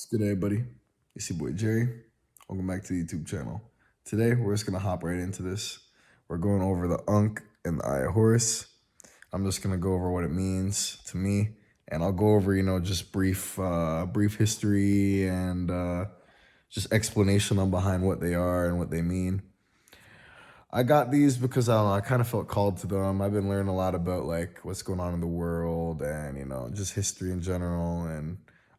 What's good, everybody? It's your boy Jerry. Welcome back to the YouTube channel. Today, we're just gonna hop right into this. We're going over the Ankh and the Eye of Horus. I'm just gonna go over what it means to me, and I'll go over, just brief history and just explanation on behind what they are and what they mean. I got these because I don't know, I kind of felt called to them. I've been learning a lot about like what's going on in the world and just history in general. And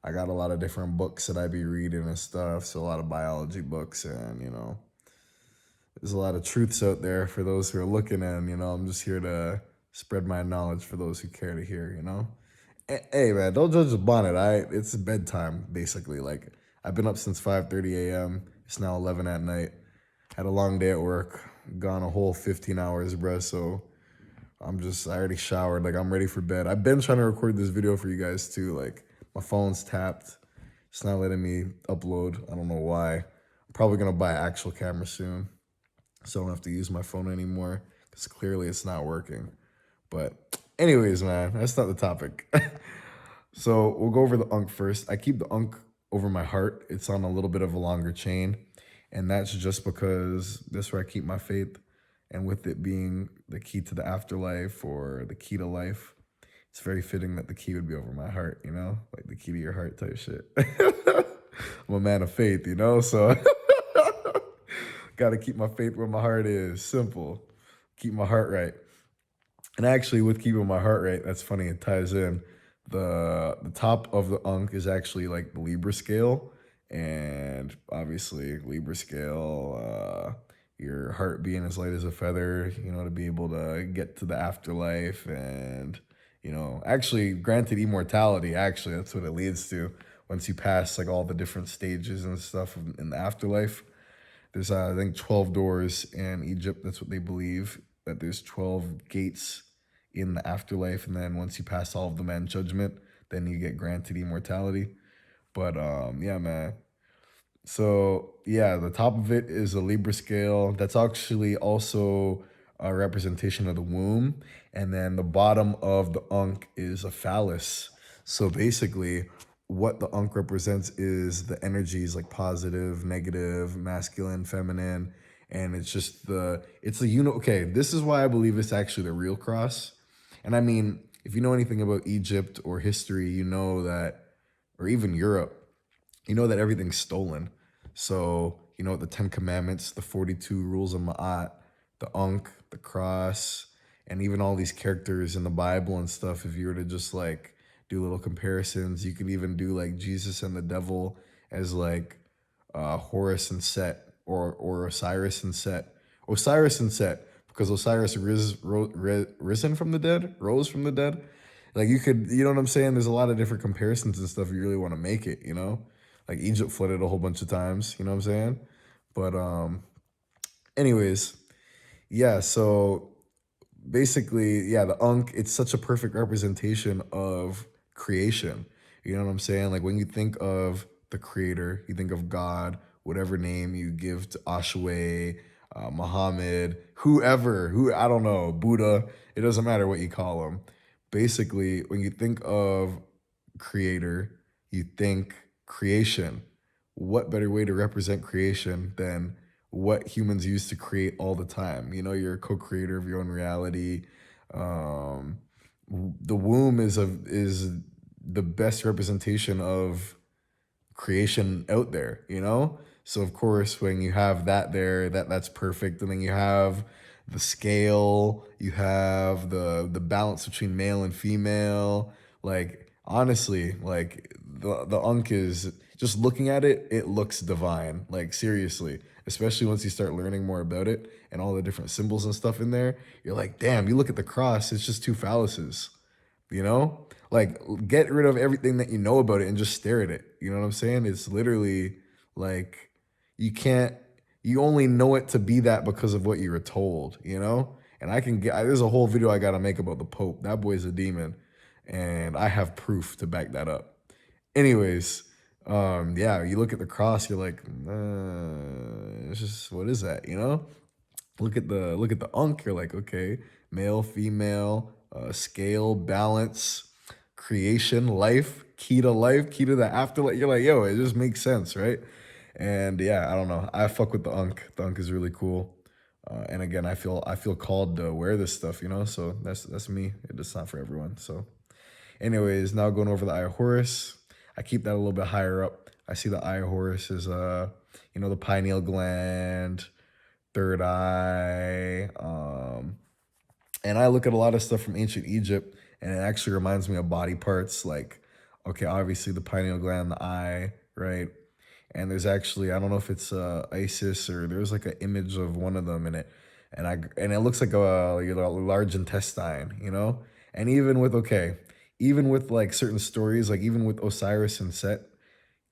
I got a lot of different books that I be reading and stuff. So a lot of biology books and there's a lot of truths out there for those who are looking. And I'm just here to spread my knowledge for those who care to hear. Hey man, don't judge the bonnet. It's bedtime basically. Like I've been up since 5:30 a.m. It's now 11 at night. Had a long day at work, gone a whole 15 hours, bruh. So I already showered. Like, I'm ready for bed. I've been trying to record this video for you guys too. Like, my phone's tapped. It's not letting me upload. I don't know why. I'm probably going to buy an actual camera soon, so I don't have to use my phone anymore, because clearly it's not working. But anyways, man, that's not the topic. So we'll go over the Ankh first. I keep the Ankh over my heart. It's on a little bit of a longer chain. And that's just because that's where I keep my faith. And with it being the key to the afterlife or the key to life, it's very fitting that the key would be over my heart, like the key to your heart type shit. I'm a man of faith, so got to keep my faith where my heart is. Simple. Keep my heart right. And actually, with keeping my heart right, that's funny, it ties in. The top of the Ankh is actually like the Libra scale. And obviously, Libra scale, your heart being as light as a feather, to be able to get to the afterlife and, actually granted immortality, actually, that's what it leads to. Once you pass like all the different stages and stuff in the afterlife, there's, I think, 12 doors in Egypt. That's what they believe, that there's 12 gates in the afterlife. And then once you pass all of them at judgment, then you get granted immortality. But yeah, man. So yeah, the top of it is a Libra scale. That's actually also a representation of the womb. And then the bottom of the Ankh is a phallus. So basically, what the Ankh represents is the energies like positive, negative, masculine, feminine. And it's just okay, this is why I believe it's actually the real cross. And I mean, if you know anything about Egypt or history, you know that, or even Europe, you know that everything's stolen. So, the 10 Commandments, the 42 rules of Ma'at, the Ankh, the cross, and even all these characters in the Bible and stuff, if you were to just like do little comparisons, you could even do like Jesus and the devil as like Horus and Set, or Osiris and Set. Osiris and Set, because Osiris risen from the dead, rose from the dead. Like you know what I'm saying? There's a lot of different comparisons and stuff if you really want to make it. Like Egypt flooded a whole bunch of times, you know what I'm saying? But anyways, yeah, so basically, yeah, the Ankh, it's such a perfect representation of creation. You know what I'm saying? Like when you think of the creator, you think of God, whatever name you give to Ashwe, Muhammad, who I don't know, Buddha, it doesn't matter what you call them. Basically, when you think of creator, you think creation. What better way to represent creation than what humans use to create all the time? You're a co-creator of your own reality. Um, the womb is the best representation of creation out there. So of course, when you have that there, that's perfect. And then you have the scale, you have the balance between male and female. Like honestly, like the Ankh is, just looking at it, it looks divine. Like seriously, especially once you start learning more about it and all the different symbols and stuff in there, you're like, damn, you look at the cross, it's just two phalluses. Like get rid of everything that you know about it and just stare at it. You know what I'm saying? It's literally like you can't, you only know it to be that because of what you were told. And there's a whole video I got to make about the Pope. That boy's a demon, and I have proof to back that up. Anyways, yeah, you look at the cross, you're like, it's just, what is that? Look at the Ankh, you're like, okay, male, female, scale, balance, creation, life. key to life, key to the afterlife. You're like, yo, it just makes sense, right? And yeah, I don't know. I fuck with the Ankh. The Ankh is really cool. And again, I feel called to wear this stuff, you know. So that's me. It's not for everyone. So, anyways, now going over the Eye of Horus. I keep that a little bit higher up. I see the Eye of Horus is the pineal gland, third eye. And I look at a lot of stuff from ancient Egypt, and it actually reminds me of body parts. Like, okay, obviously the pineal gland, the eye, right? And there's actually, I don't know if it's Isis, or there's like an image of one of them in it, and it looks like a large intestine, you know. And even with like certain stories, like even with Osiris and Set,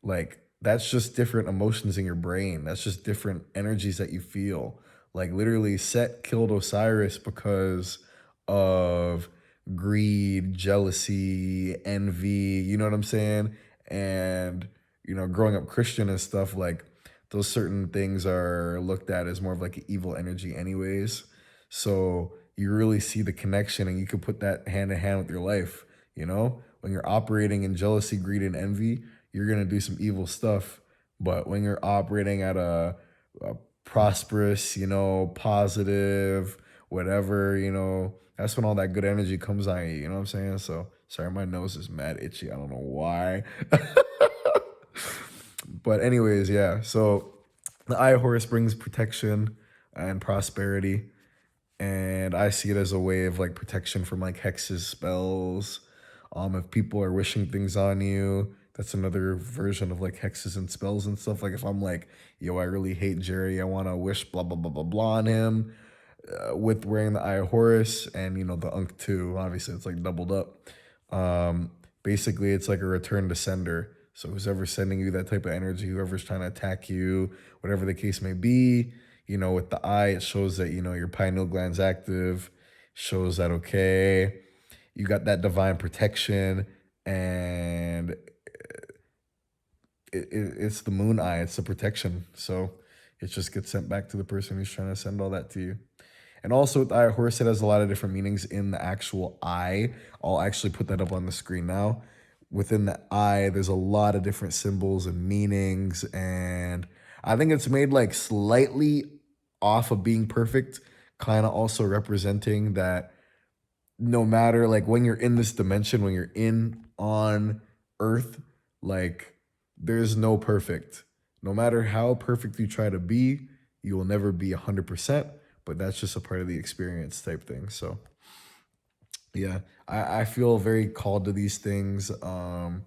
like that's just different emotions in your brain. That's just different energies that you feel. Like literally Set killed Osiris because of greed, jealousy, envy, you know what I'm saying? And growing up Christian and stuff, like those certain things are looked at as more of like an evil energy anyways. So you really see the connection, and you can put that hand in hand with your life, you know? When you're operating in jealousy, greed, and envy, you're gonna do some evil stuff. But when you're operating at a prosperous, positive, whatever, that's when all that good energy comes on you. You know what I'm saying? So sorry, my nose is mad itchy. I don't know why. But anyways, yeah. So the Eye of Horus brings protection and prosperity, and I see it as a way of like protection from like hexes, spells. If people are wishing things on you, that's another version of like hexes and spells and stuff. Like if I'm like, yo, I really hate Jerry, I want to wish blah blah blah blah blah on him, with wearing the Eye of Horus and the Ankh too. Obviously, it's like doubled up. Basically, it's like a return to sender. So who's ever sending you that type of energy, whoever's trying to attack you, whatever the case may be, with the eye, it shows that your pineal gland's active, shows that okay, you got that divine protection, and it's the moon eye, it's the protection. So it just gets sent back to the person who's trying to send all that to you. And also with the Eye of Horus, it has a lot of different meanings in the actual eye. I'll actually put that up on the screen now. Within the eye, there's a lot of different symbols and meanings, and I think it's made like slightly off of being perfect, kind of also representing that no matter like when you're in this dimension, when you're in on Earth, like there's no perfect. No matter how perfect you try to be, you will never be 100%, but that's just a part of the experience type thing. So yeah, I feel very called to these things. Again,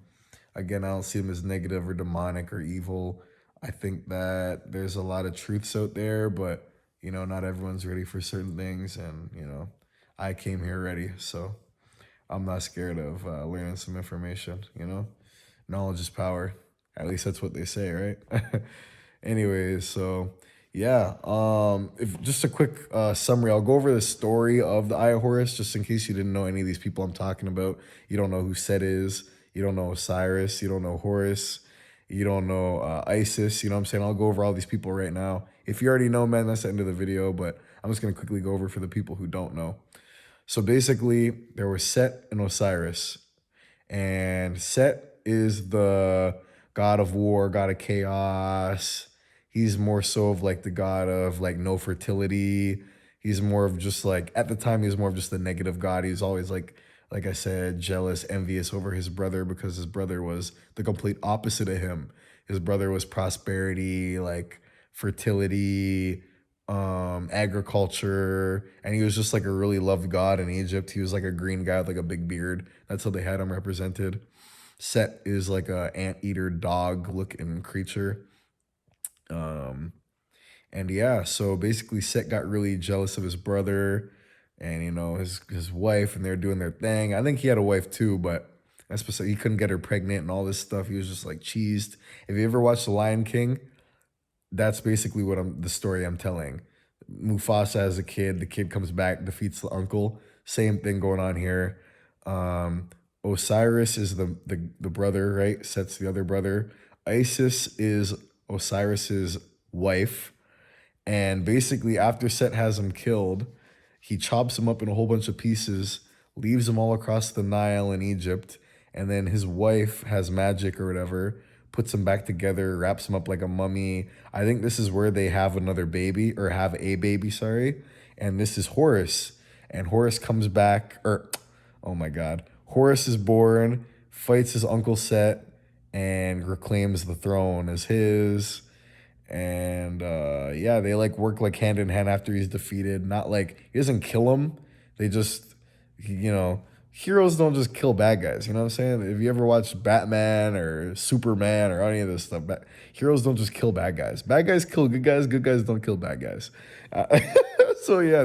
I don't see them as negative or demonic or evil. I think that there's a lot of truths out there, but not everyone's ready for certain things, and I came here ready, so I'm not scared of learning some information. Knowledge is power. At least that's what they say, right? Anyways, so yeah, if just a quick summary, I'll go over the story of the Eye of Horus, just in case you didn't know any of these people I'm talking about. You don't know who Set is, you don't know Osiris, you don't know Horus, you don't know Isis, you know what I'm saying? I'll go over all these people right now. If you already know, man, that's the end of the video, but I'm just gonna quickly go over for the people who don't know. So basically, there was Set and Osiris. And Set is the god of war, god of chaos. He's more so of like the god of like no fertility. He's more of just like, at the time, he was more of just the negative god. He's always like I said, jealous, envious over his brother, because his brother was the complete opposite of him. His brother was prosperity, like fertility, agriculture, and he was just like a really loved god in Egypt. He was like a green guy with like a big beard. That's how they had him represented. Set is like a anteater dog looking creature. And yeah, so basically Set got really jealous of his brother and his wife, and they're doing their thing. I think he had a wife too, but that's specific. He couldn't get her pregnant and all this stuff. He was just like cheesed. If you ever watched The Lion King, that's basically the story I'm telling. Mufasa as a kid, the kid comes back, defeats the uncle. Same thing going on here. Osiris is the brother, right? Set's the other brother. Isis is Osiris's wife. And basically, after Set has him killed, he chops him up in a whole bunch of pieces, leaves them all across the Nile in Egypt, and then his wife has magic or whatever, puts him back together, wraps him up like a mummy. I think this is where they have another baby, or have a baby, sorry. And this is Horus. And Horus comes back, or, oh my God. Horus is born, fights his uncle Set, and reclaims the throne as his. And yeah, they like work like hand in hand after he's defeated. Not like, he doesn't kill him. They just, you know, heroes don't just kill bad guys. You know what I'm saying? If you ever watched Batman or Superman or any of this stuff, heroes don't just kill bad guys. Bad guys kill good guys. Good guys don't kill bad guys. Uh, so yeah,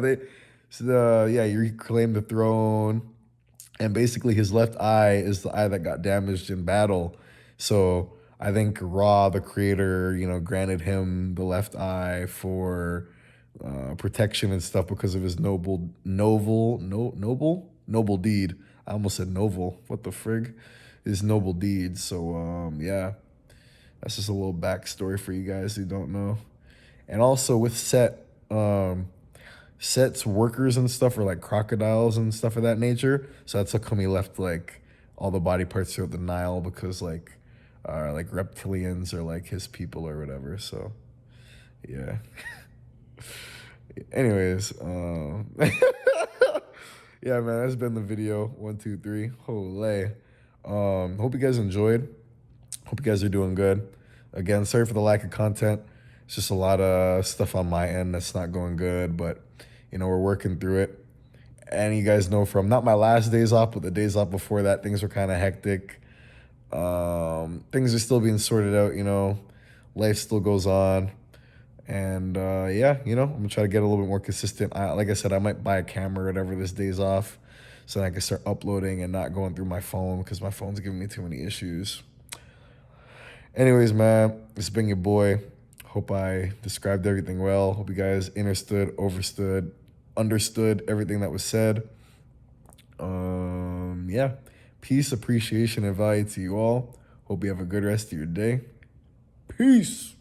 yeah, you reclaim the throne, and basically his left eye is the eye that got damaged in battle. So I think Ra, the creator, granted him the left eye for protection and stuff because of his noble deed. I almost said novel. What the frig? His noble deed. So yeah, that's just a little backstory for you guys who don't know. And also with Set, Set's workers and stuff are like crocodiles and stuff of that nature. So that's how come he left like all the body parts throughout the Nile, because like reptilians are like his people or whatever. So yeah. Anyways, yeah, man, that's been the video. 1, 2, 3. Holy. Hope you guys enjoyed. Hope you guys are doing good. Again, sorry for the lack of content. It's just a lot of stuff on my end that's not going good, but we're working through it. And you guys know, from not my last days off, but the days off before that, things were kind of hectic. Things are still being sorted out, life still goes on. And yeah, I'm gonna try to get a little bit more consistent. Like I said, I might buy a camera or whatever this day's off, so that I can start uploading and not going through my phone, because my phone's giving me too many issues. Anyways, man, this has been your boy. Hope I described everything well. Hope you guys understood everything that was said. Yeah, peace, appreciation, and value to you all. Hope you have a good rest of your day. Peace.